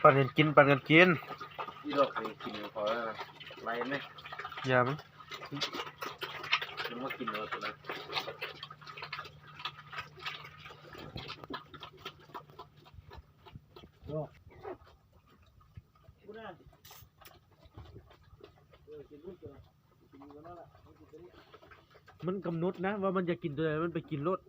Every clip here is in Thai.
ปั่นกันกินปั่นกันกินยี่ดอกไปกินพอแล้วไรไหมยามั้งยังว่ากินเลยตัวนั้นมันกำหนดนะว่ามันจะกินตัวไหนมันไปกินรส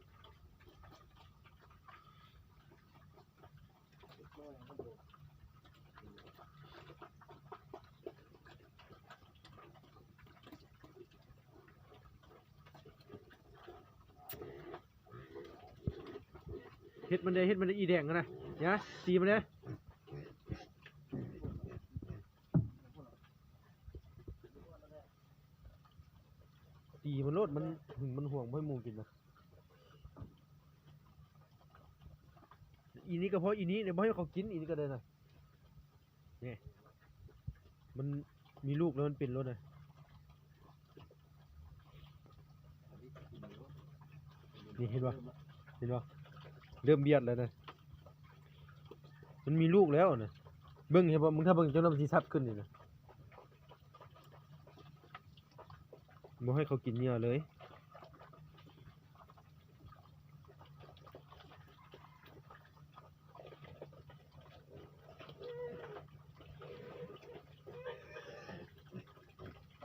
เฮ็ดมันได้อีแดงกันนะเนี่ยตีมันได้ตีมันโลดมันหึงมันห่วงเพื่อมูกินนะอีนี้ก็เพราะอีนี้เนี่ยเพราะให้เขากินอีนี้ก็ได้นะเนี่ยมันมีลูกแล้วมันเป็นรถเลยนี่เห็นปะเริ่มเบียดแล้วนะมันมีลูกแล้วนะเบิ้งเห็นปะมึงถ้าเบิ้งจนน้ำซีซับขึ้นนี่นะบ่ให้เขากินเนื้อเลย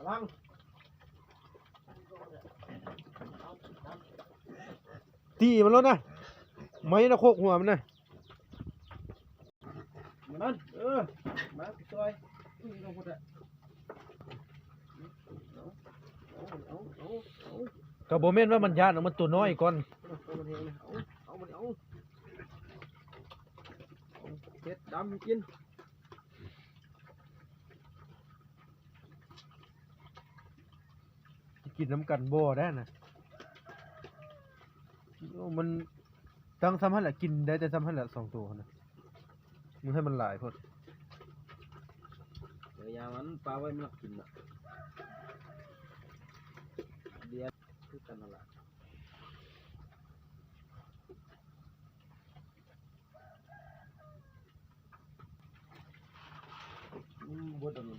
ลังตีมันแล้วนะไม้นะโคกหัวมันนะมันมาซอยลงหมดอะกับโบเมนว่ามันยานมันตัวน้อยก่อนเผ็ดดำกินน้ำกันบ่ได้นะมันตั้งซ้ำให้แหละกินได้แต่ซ้ำให้แหละ2 ตัวนะมึงให้มันหลายพอดเดี๋ยวยามันปลาไว้มันกินอ่ะเดี๋ยวคือกันนั่นแหละบดมัน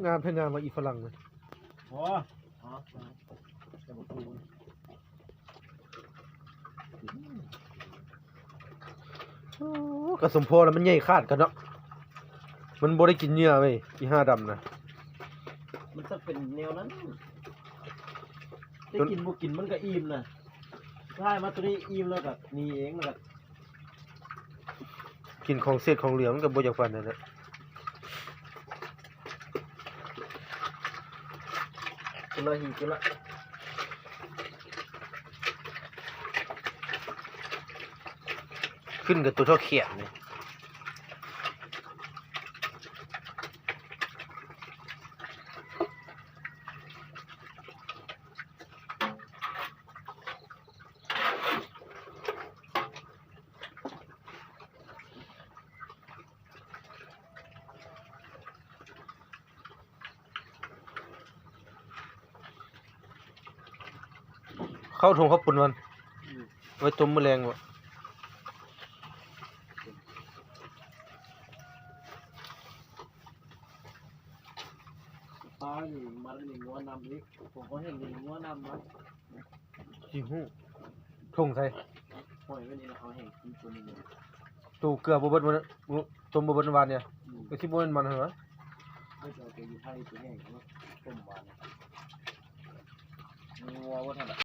งานเพื่องานว่าอีฝรั่งเลยจะมาดูกระสมพอแล้วมันใหญ่ขาดกันเนาะมันบ่ได้กินเนื้อเว้ยอี5ดำนะมันจะเป็นแนวนั้นได้กินบ่กินมันก็อิ่มนะใช่มาตัวนี้อิ่มแล้วกับนี่เองแล้วกับกินของเศษของเหลือมันก็บ่อยากฟันนั่นแหละกินละหิวกินละขึ้นกับตัวเท่าเขียดเลยเข้าถุงข้าวปุ่นมันไว้ต้มแมลงวะปลาหนึ่งมันหนึ่งงัวนำนี้ผมก็เห็นหนึ่งงัวนำมั้งจีหูถุงใส่หอยวันนี้เราเห็นกินตัวนึงตูเกลือบบดมันต้มบบดวันเนี่ยก็ที่บดมันเหรอไม่ใช่ตัวอยู่ไทยตัวแห้งเนาะต้มหวานงัวว่าท่าน